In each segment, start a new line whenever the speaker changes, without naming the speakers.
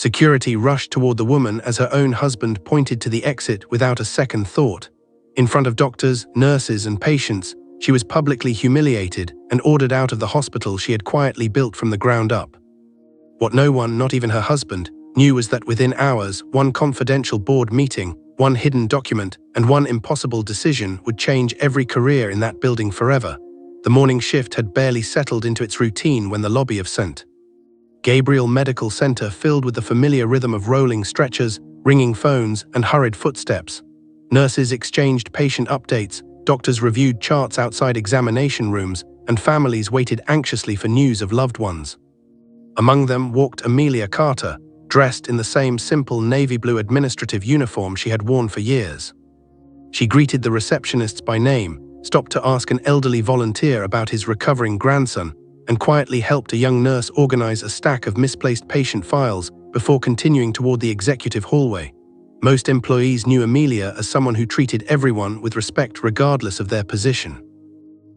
Security rushed toward the woman as her own husband pointed to the exit without a second thought. In front of doctors, nurses, and patients, she was publicly humiliated and ordered out of the hospital she had quietly built from the ground up. What no one, not even her husband, knew was that within hours, one confidential board meeting, one hidden document, and one impossible decision would change every career in that building forever. The morning shift had barely settled into its routine when the lobby of St. Gabriel Medical Center filled with the familiar rhythm of rolling stretchers, ringing phones, and hurried footsteps. Nurses exchanged patient updates, doctors reviewed charts outside examination rooms, and families waited anxiously for news of loved ones. Among them walked Amelia Carter, dressed in the same simple navy blue administrative uniform she had worn for years. She greeted the receptionists by name, stopped to ask an elderly volunteer about his recovering grandson, and quietly helped a young nurse organize a stack of misplaced patient files before continuing toward the executive hallway. Most employees knew Amelia as someone who treated everyone with respect regardless of their position.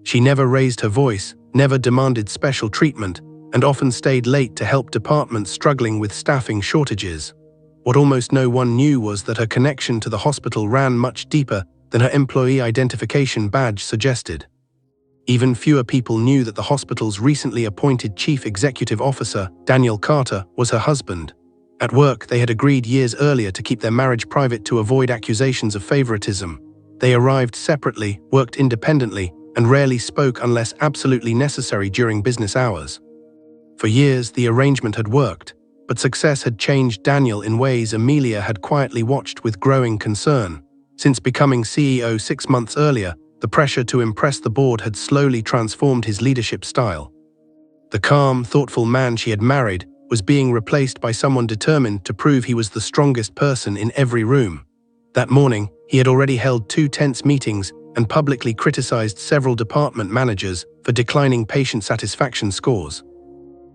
She never raised her voice, never demanded special treatment, and often stayed late to help departments struggling with staffing shortages. What almost no one knew was that her connection to the hospital ran much deeper than her employee identification badge suggested. Even fewer people knew that the hospital's recently appointed chief executive officer, Daniel Carter, was her husband. At work, they had agreed years earlier to keep their marriage private to avoid accusations of favoritism. They arrived separately, worked independently, and rarely spoke unless absolutely necessary during business hours. For years, the arrangement had worked, but success had changed Daniel in ways Amelia had quietly watched with growing concern. Since becoming CEO 6 months earlier, the pressure to impress the board had slowly transformed his leadership style. The calm, thoughtful man she had married was being replaced by someone determined to prove he was the strongest person in every room. That morning, he had already held 2 tense meetings and publicly criticized several department managers for declining patient satisfaction scores.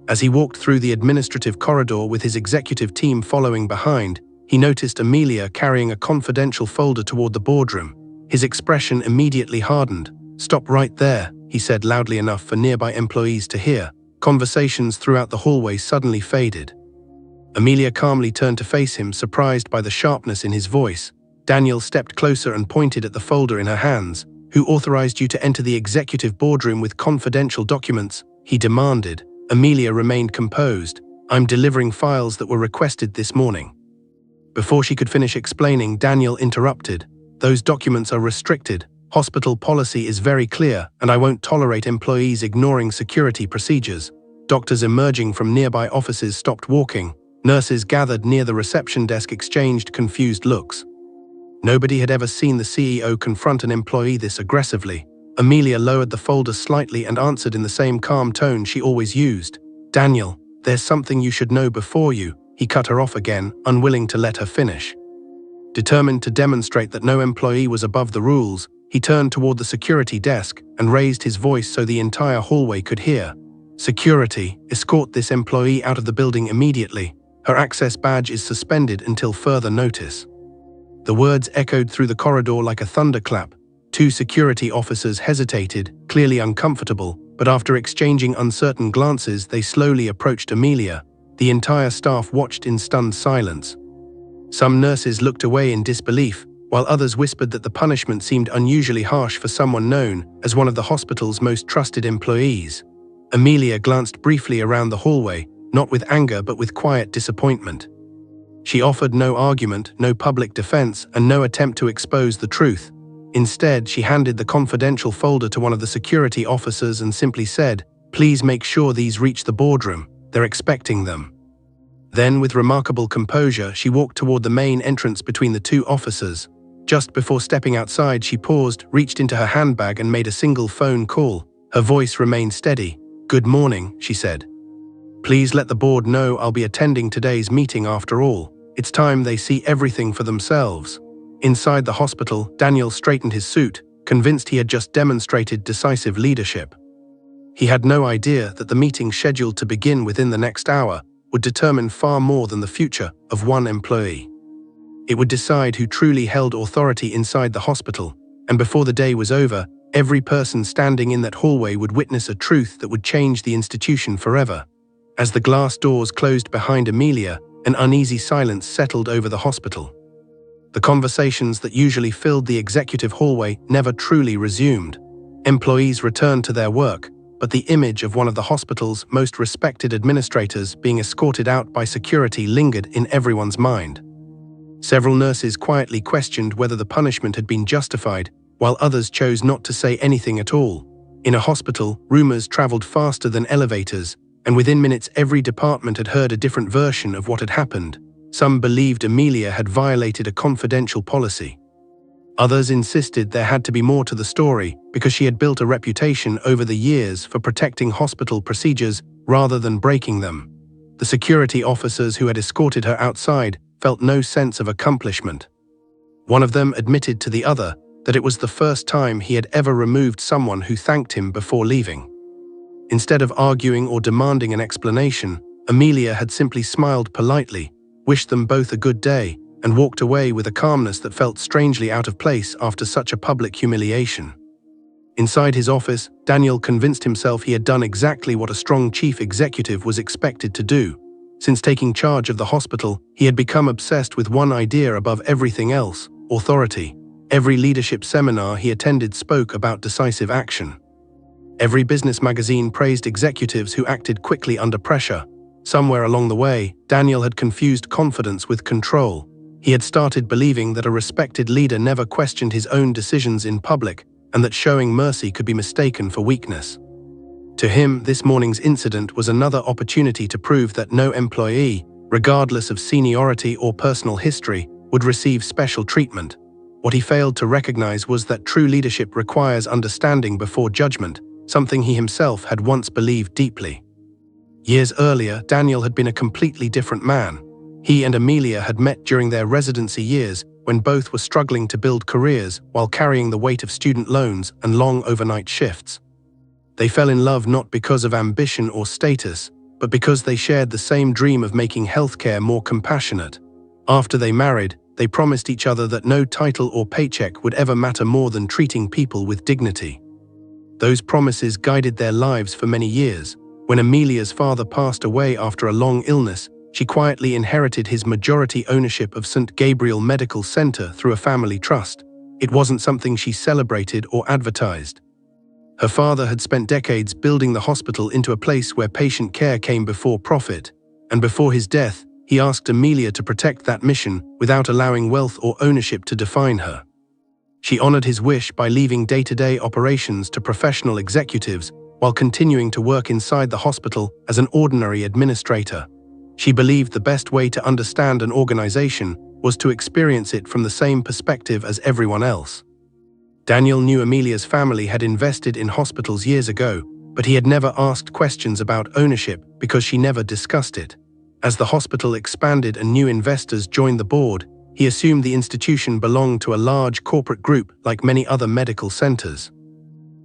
As he walked through the administrative corridor with his executive team following behind, he noticed Amelia carrying a confidential folder toward the boardroom. His expression immediately hardened. "Stop right there," he said loudly enough for nearby employees to hear. Conversations throughout the hallway suddenly faded. Amelia calmly turned to face him, surprised by the sharpness in his voice. Daniel stepped closer and pointed at the folder in her hands. "Who authorized you to enter the executive boardroom with confidential documents?" he demanded. Amelia remained composed. "I'm delivering files that were requested this morning." Before she could finish explaining, Daniel interrupted. "Those documents are restricted. Hospital policy is very clear, and I won't tolerate employees ignoring security procedures." Doctors emerging from nearby offices stopped walking. Nurses gathered near the reception desk exchanged confused looks. Nobody had ever seen the CEO confront an employee this aggressively. Amelia lowered the folder slightly and answered in the same calm tone she always used. "Daniel, there's something you should know before you." He cut her off again, unwilling to let her finish. Determined to demonstrate that no employee was above the rules, he turned toward the security desk and raised his voice so the entire hallway could hear. "Security, escort this employee out of the building immediately. Her access badge is suspended until further notice." The words echoed through the corridor like a thunderclap. 2 security officers hesitated, clearly uncomfortable, but after exchanging uncertain glances, they slowly approached Amelia. The entire staff watched in stunned silence. Some nurses looked away in disbelief, while others whispered that the punishment seemed unusually harsh for someone known as one of the hospital's most trusted employees. Amelia glanced briefly around the hallway, not with anger but with quiet disappointment. She offered no argument, no public defense, and no attempt to expose the truth. Instead, she handed the confidential folder to one of the security officers and simply said, "Please make sure these reach the boardroom. They're expecting them." Then, with remarkable composure, she walked toward the main entrance between the 2 officers. Just before stepping outside, she paused, reached into her handbag and made a single phone call. Her voice remained steady. "Good morning," she said. "Please let the board know I'll be attending today's meeting after all. It's time they see everything for themselves." Inside the hospital, Daniel straightened his suit, convinced he had just demonstrated decisive leadership. He had no idea that the meeting scheduled to begin within the next hour would determine far more than the future of one employee. It would decide who truly held authority inside the hospital, and before the day was over, every person standing in that hallway would witness a truth that would change the institution forever. As the glass doors closed behind Amelia, An uneasy silence settled over the hospital. The conversations that usually filled the executive hallway never truly resumed. Employees returned to their work, but the image of one of the hospital's most respected administrators being escorted out by security lingered in everyone's mind. Several nurses quietly questioned whether the punishment had been justified, while others chose not to say anything at all. In a hospital, rumors traveled faster than elevators, and within minutes every department had heard a different version of what had happened. Some believed Amelia had violated a confidential policy. Others insisted there had to be more to the story because she had built a reputation over the years for protecting hospital procedures rather than breaking them. The security officers who had escorted her outside felt no sense of accomplishment. One of them admitted to the other that it was the first time he had ever removed someone who thanked him before leaving. Instead of arguing or demanding an explanation, Amelia had simply smiled politely, wished them both a good day, and walked away with a calmness that felt strangely out of place after such a public humiliation. Inside his office, Daniel convinced himself he had done exactly what a strong chief executive was expected to do. Since taking charge of the hospital, he had become obsessed with one idea above everything else: authority. Every leadership seminar he attended spoke about decisive action. Every business magazine praised executives who acted quickly under pressure. Somewhere along the way, Daniel had confused confidence with control. He had started believing that a respected leader never questioned his own decisions in public, and that showing mercy could be mistaken for weakness. To him, this morning's incident was another opportunity to prove that no employee, regardless of seniority or personal history, would receive special treatment. What he failed to recognize was that true leadership requires understanding before judgment, something he himself had once believed deeply. Years earlier, Daniel had been a completely different man. He and Amelia had met during their residency years when both were struggling to build careers while carrying the weight of student loans and long overnight shifts. They fell in love not because of ambition or status, but because they shared the same dream of making healthcare more compassionate. After they married, they promised each other that no title or paycheck would ever matter more than treating people with dignity. Those promises guided their lives for many years. When Amelia's father passed away after a long illness, she quietly inherited his majority ownership of St. Gabriel Medical Center through a family trust. It wasn't something she celebrated or advertised. Her father had spent decades building the hospital into a place where patient care came before profit, and before his death, he asked Amelia to protect that mission without allowing wealth or ownership to define her. She honored his wish by leaving day-to-day operations to professional executives while continuing to work inside the hospital as an ordinary administrator. She believed the best way to understand an organization was to experience it from the same perspective as everyone else. Daniel knew Amelia's family had invested in hospitals years ago, but he had never asked questions about ownership because she never discussed it. As the hospital expanded and new investors joined the board, he assumed the institution belonged to a large corporate group like many other medical centers.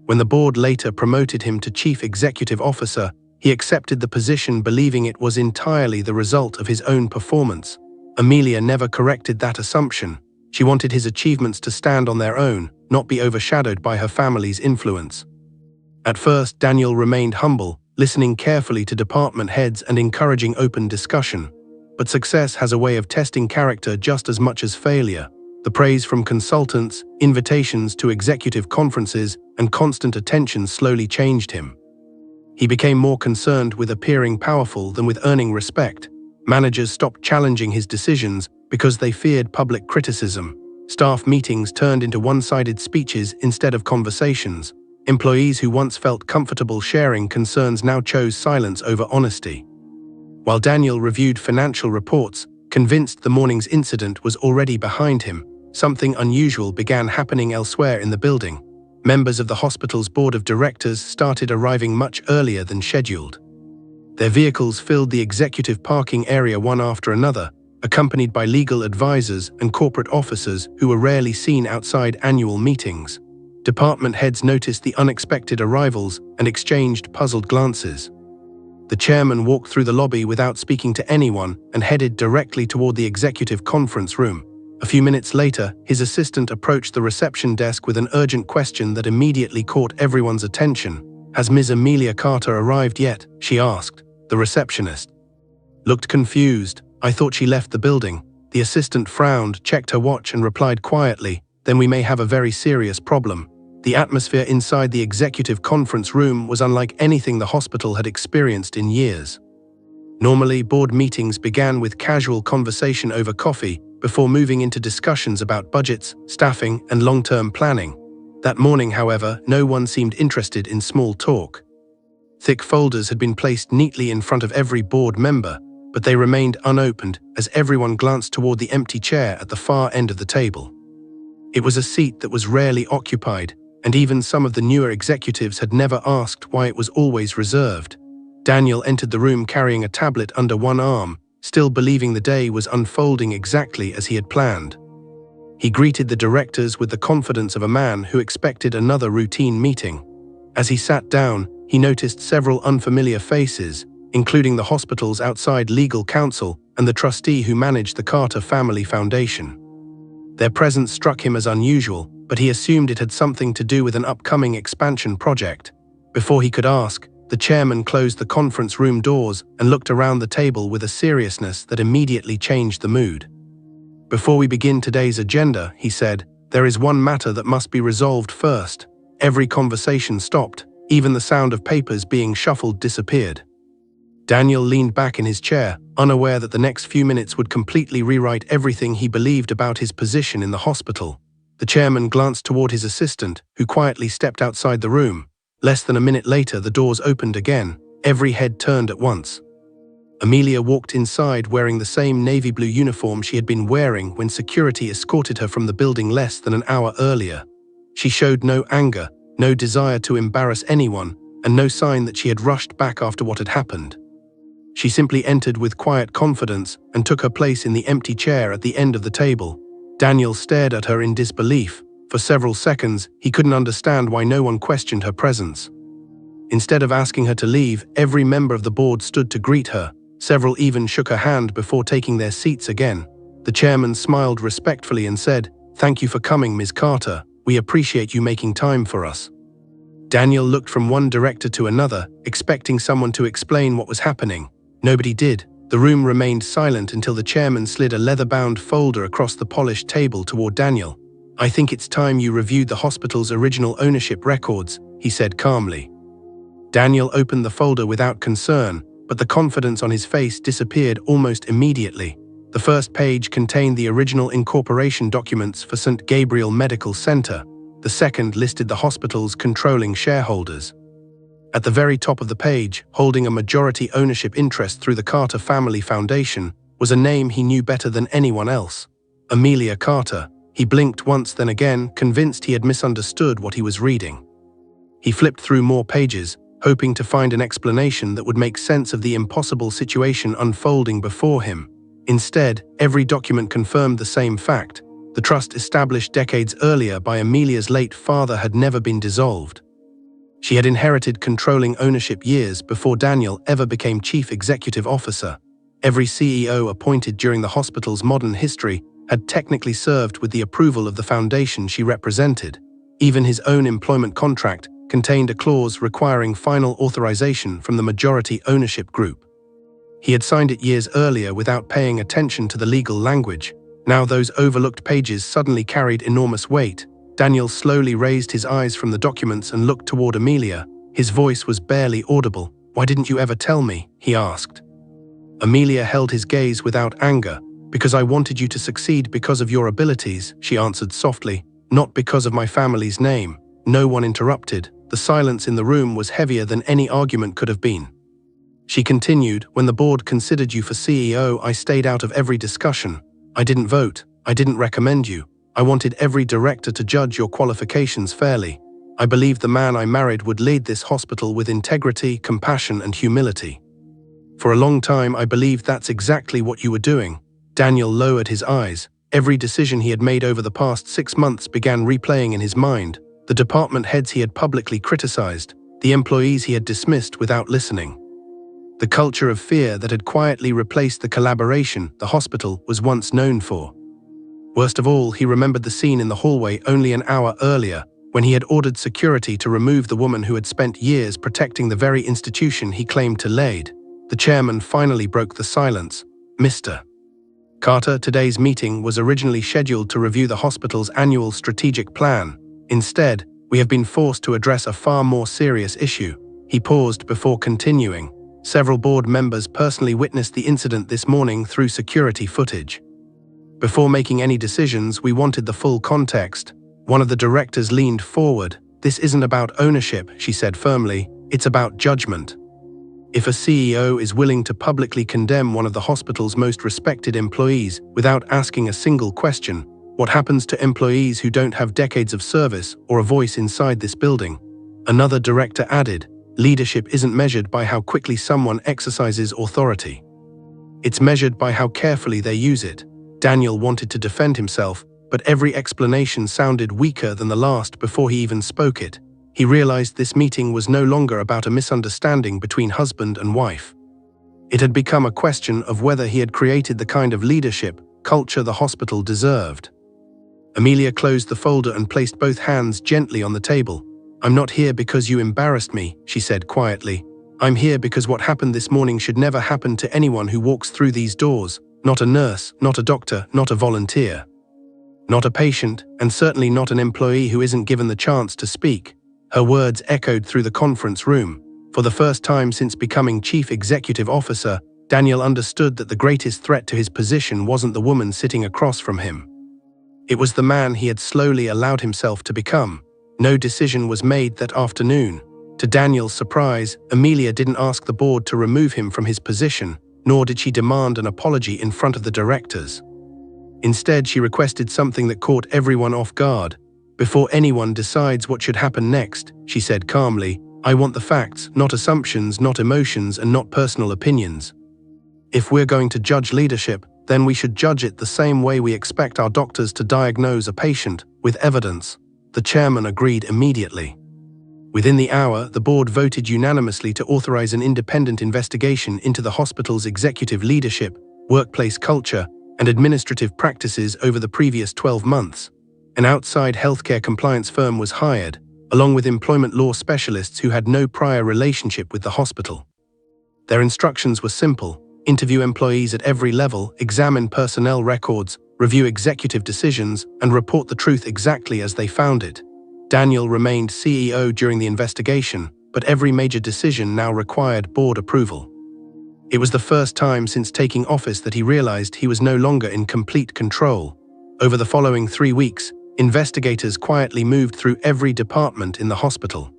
When the board later promoted him to chief executive officer, he accepted the position believing it was entirely the result of his own performance. Amelia never corrected that assumption. She wanted his achievements to stand on their own, not be overshadowed by her family's influence. At first, Daniel remained humble, listening carefully to department heads and encouraging open discussion. But success has a way of testing character just as much as failure. The praise from consultants, invitations to executive conferences, and constant attention slowly changed him. He became more concerned with appearing powerful than with earning respect. Managers stopped challenging his decisions because they feared public criticism. Staff meetings turned into one-sided speeches instead of conversations. Employees who once felt comfortable sharing concerns now chose silence over honesty. While Daniel reviewed financial reports, convinced the morning's incident was already behind him, something unusual began happening elsewhere in the building. Members of the hospital's board of directors started arriving much earlier than scheduled. Their vehicles filled the executive parking area one after another, accompanied by legal advisors and corporate officers who were rarely seen outside annual meetings. Department heads noticed the unexpected arrivals and exchanged puzzled glances. The chairman walked through the lobby without speaking to anyone and headed directly toward the executive conference room. A few minutes later, his assistant approached the reception desk with an urgent question that immediately caught everyone's attention. "Has Ms. Amelia Carter arrived yet?" she asked. The receptionist looked confused. I thought she left the building. The assistant frowned, checked her watch and replied quietly, then we may have a very serious problem. The atmosphere inside the executive conference room was unlike anything the hospital had experienced in years. Normally, board meetings began with casual conversation over coffee before moving into discussions about budgets, staffing, and long-term planning. That morning, however, no one seemed interested in small talk. Thick folders had been placed neatly in front of every board member, but they remained unopened as everyone glanced toward the empty chair at the far end of the table. It was a seat that was rarely occupied, and even some of the newer executives had never asked why it was always reserved. Daniel entered the room carrying a tablet under one arm, still believing the day was unfolding exactly as he had planned. He greeted the directors with the confidence of a man who expected another routine meeting. As he sat down, he noticed several unfamiliar faces, including the hospital's outside legal counsel and the trustee who managed the Carter Family Foundation. Their presence struck him as unusual, but he assumed it had something to do with an upcoming expansion project. Before he could ask, the chairman closed the conference room doors and looked around the table with a seriousness that immediately changed the mood. Before we begin today's agenda, he said, there is one matter that must be resolved first. Every conversation stopped, even the sound of papers being shuffled disappeared. Daniel leaned back in his chair, unaware that the next few minutes would completely rewrite everything he believed about his position in the hospital. The chairman glanced toward his assistant, who quietly stepped outside the room. Less than a minute later, the doors opened again. Every head turned at once. Amelia walked inside wearing the same navy blue uniform she had been wearing when security escorted her from the building less than an hour earlier. She showed no anger, no desire to embarrass anyone, and no sign that she had rushed back after what had happened. She simply entered with quiet confidence and took her place in the empty chair at the end of the table. Daniel stared at her in disbelief. For several seconds, he couldn't understand why no one questioned her presence. Instead of asking her to leave, every member of the board stood to greet her. Several even shook her hand before taking their seats again. The chairman smiled respectfully and said, "Thank you for coming, Ms. Carter. We appreciate you making time for us." Daniel looked from one director to another, expecting someone to explain what was happening. Nobody did. The room remained silent until the chairman slid a leather-bound folder across the polished table toward Daniel. "I think it's time you reviewed the hospital's original ownership records," he said calmly. Daniel opened the folder without concern, but the confidence on his face disappeared almost immediately. The first page contained the original incorporation documents for St. Gabriel Medical Center. The second listed the hospital's controlling shareholders. At the very top of the page, holding a majority ownership interest through the Carter Family Foundation, was a name he knew better than anyone else: Amelia Carter. He blinked once, then again, convinced he had misunderstood what he was reading. He flipped through more pages, hoping to find an explanation that would make sense of the impossible situation unfolding before him. Instead, every document confirmed the same fact: the trust established decades earlier by Amelia's late father had never been dissolved. She had inherited controlling ownership years before Daniel ever became chief executive officer. Every CEO appointed during the hospital's modern history had technically served with the approval of the foundation she represented. Even his own employment contract contained a clause requiring final authorization from the majority ownership group. He had signed it years earlier without paying attention to the legal language. Now those overlooked pages suddenly carried enormous weight. Daniel slowly raised his eyes from the documents and looked toward Amelia. His voice was barely audible. "Why didn't you ever tell me?" he asked. Amelia held his gaze without anger. "Because I wanted you to succeed because of your abilities," she answered softly, "not because of my family's name." No one interrupted. The silence in the room was heavier than any argument could have been. She continued, "When the board considered you for CEO, I stayed out of every discussion. I didn't vote. I didn't recommend you. I wanted every director to judge your qualifications fairly. I believed the man I married would lead this hospital with integrity, compassion, and humility. For a long time, I believed that's exactly what you were doing." Daniel lowered his eyes. Every decision he had made over the past 6 months began replaying in his mind. The department heads he had publicly criticized, the employees he had dismissed without listening. The culture of fear that had quietly replaced the collaboration the hospital was once known for. Worst of all, he remembered the scene in the hallway only an hour earlier, when he had ordered security to remove the woman who had spent years protecting the very institution he claimed to lead. The chairman finally broke the silence. "Mr. Carter, today's meeting was originally scheduled to review the hospital's annual strategic plan. Instead, we have been forced to address a far more serious issue. He paused before continuing. Several board members personally witnessed the incident this morning through security footage. Before making any decisions, we wanted the full context. One of the directors leaned forward. "This isn't about ownership," she said firmly. "It's about judgment." If a CEO is willing to publicly condemn one of the hospital's most respected employees without asking a single question, what happens to employees who don't have decades of service or a voice inside this building? Another director added, "Leadership isn't measured by how quickly someone exercises authority. It's measured by how carefully they use it." Daniel wanted to defend himself, but every explanation sounded weaker than the last before he even spoke it. He realized this meeting was no longer about a misunderstanding between husband and wife. It had become a question of whether he had created the kind of leadership culture the hospital deserved. Amelia closed the folder and placed both hands gently on the table. "I'm not here because you embarrassed me," she said quietly. "I'm here because what happened this morning should never happen to anyone who walks through these doors. Not a nurse, not a doctor, not a volunteer. Not a patient, and certainly not an employee who isn't given the chance to speak." Her words echoed through the conference room. For the first time since becoming chief executive officer, Daniel understood that the greatest threat to his position wasn't the woman sitting across from him. It was the man he had slowly allowed himself to become. No decision was made that afternoon. To Daniel's surprise, Amelia didn't ask the board to remove him from his position, nor did she demand an apology in front of the directors. Instead, she requested something that caught everyone off guard. "Before anyone decides what should happen next," she said calmly, "I want the facts, not assumptions, not emotions, and not personal opinions. If we're going to judge leadership, then we should judge it the same way we expect our doctors to diagnose a patient, with evidence." The chairman agreed immediately. Within the hour, the board voted unanimously to authorize an independent investigation into the hospital's executive leadership, workplace culture, and administrative practices over the previous 12 months. An outside healthcare compliance firm was hired, along with employment law specialists who had no prior relationship with the hospital. Their instructions were simple: interview employees at every level, examine personnel records, review executive decisions, and report the truth exactly as they found it. Daniel remained CEO during the investigation, but every major decision now required board approval. It was the first time since taking office that he realized he was no longer in complete control. Over the following 3 weeks, investigators quietly moved through every department in the hospital.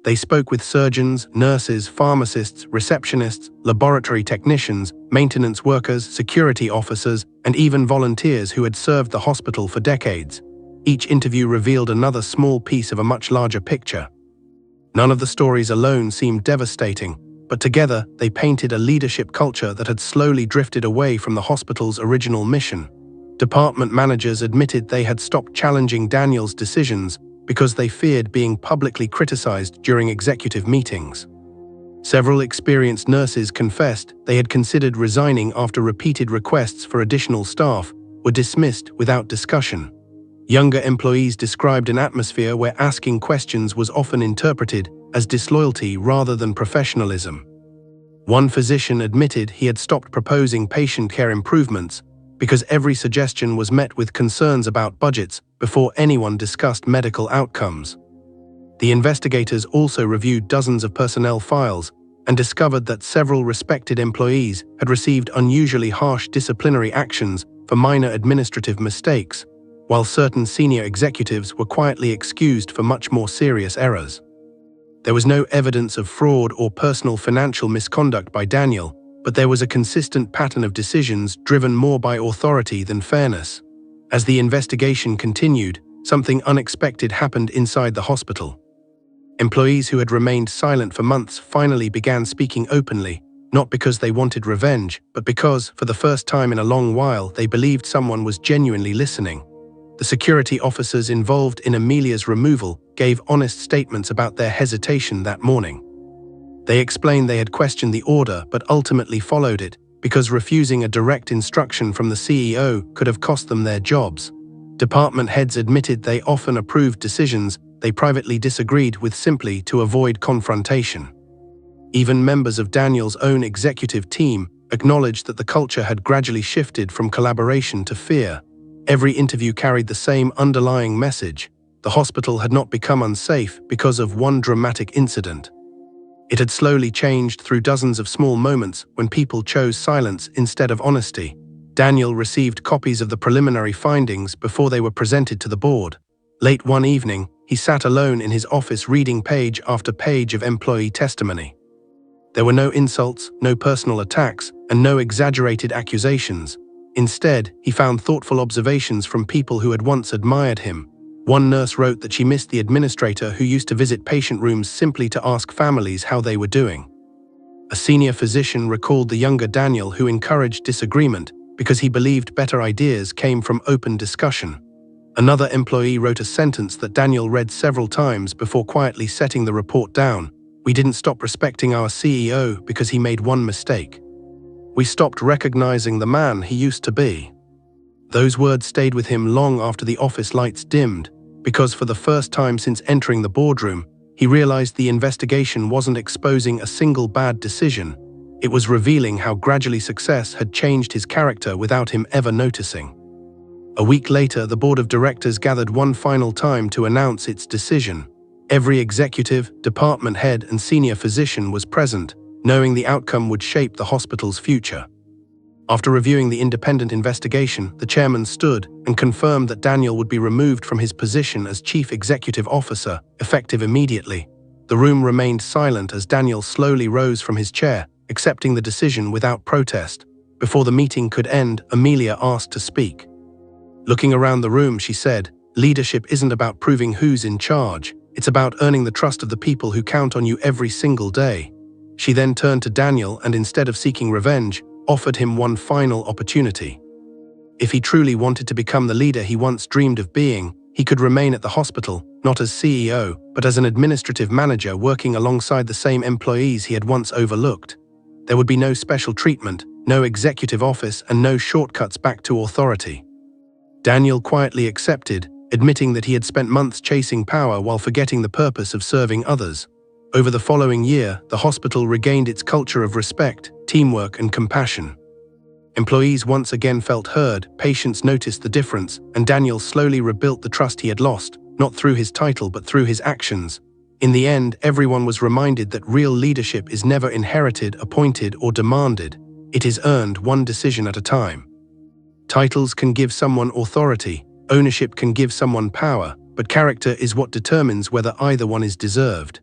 They spoke with surgeons, nurses, pharmacists, receptionists, laboratory technicians, maintenance workers, security officers, and even volunteers who had served the hospital for decades. Each interview revealed another small piece of a much larger picture. None of the stories alone seemed devastating, but together they painted a leadership culture that had slowly drifted away from the hospital's original mission. Department managers admitted they had stopped challenging Daniel's decisions because they feared being publicly criticized during executive meetings. Several experienced nurses confessed they had considered resigning after repeated requests for additional staff were dismissed without discussion. Younger employees described an atmosphere where asking questions was often interpreted as disloyalty rather than professionalism. One physician admitted he had stopped proposing patient care improvements because every suggestion was met with concerns about budgets before anyone discussed medical outcomes. The investigators also reviewed dozens of personnel files and discovered that several respected employees had received unusually harsh disciplinary actions for minor administrative mistakes, while certain senior executives were quietly excused for much more serious errors. There was no evidence of fraud or personal financial misconduct by Daniel, but there was a consistent pattern of decisions driven more by authority than fairness. As the investigation continued, something unexpected happened inside the hospital. Employees who had remained silent for months finally began speaking openly, not because they wanted revenge, but because, for the first time in a long while, they believed someone was genuinely listening. The security officers involved in Amelia's removal gave honest statements about their hesitation that morning. They explained they had questioned the order but ultimately followed it because refusing a direct instruction from the CEO could have cost them their jobs. Department heads admitted they often approved decisions they privately disagreed with simply to avoid confrontation. Even members of Daniel's own executive team acknowledged that the culture had gradually shifted from collaboration to fear. Every interview carried the same underlying message. The hospital had not become unsafe because of one dramatic incident. It had slowly changed through dozens of small moments when people chose silence instead of honesty. Daniel received copies of the preliminary findings before they were presented to the board. Late one evening, he sat alone in his office reading page after page of employee testimony. There were no insults, no personal attacks, and no exaggerated accusations. Instead, he found thoughtful observations from people who had once admired him. One nurse wrote that she missed the administrator who used to visit patient rooms simply to ask families how they were doing. A senior physician recalled the younger Daniel who encouraged disagreement because he believed better ideas came from open discussion. Another employee wrote a sentence that Daniel read several times before quietly setting the report down. "We didn't stop respecting our CEO because he made one mistake. We stopped recognizing the man he used to be." Those words stayed with him long after the office lights dimmed, because for the first time since entering the boardroom, he realized the investigation wasn't exposing a single bad decision. It was revealing how gradually success had changed his character without him ever noticing. A week later, the board of directors gathered one final time to announce its decision. Every executive, department head, and senior physician was present, knowing the outcome would shape the hospital's future. After reviewing the independent investigation, the chairman stood and confirmed that Daniel would be removed from his position as chief executive officer, effective immediately. The room remained silent as Daniel slowly rose from his chair, accepting the decision without protest. Before the meeting could end, Amelia asked to speak. Looking around the room, she said, "Leadership isn't about proving who's in charge. It's about earning the trust of the people who count on you every single day." She then turned to Daniel and, instead of seeking revenge, offered him one final opportunity. If he truly wanted to become the leader he once dreamed of being, he could remain at the hospital, not as CEO, but as an administrative manager working alongside the same employees he had once overlooked. There would be no special treatment, no executive office, and no shortcuts back to authority. Daniel quietly accepted, admitting that he had spent months chasing power while forgetting the purpose of serving others. Over the following year, the hospital regained its culture of respect, teamwork, and compassion. Employees once again felt heard, patients noticed the difference, and Daniel slowly rebuilt the trust he had lost, not through his title but through his actions. In the end, everyone was reminded that real leadership is never inherited, appointed, or demanded. It is earned one decision at a time. Titles can give someone authority, ownership can give someone power, but character is what determines whether either one is deserved.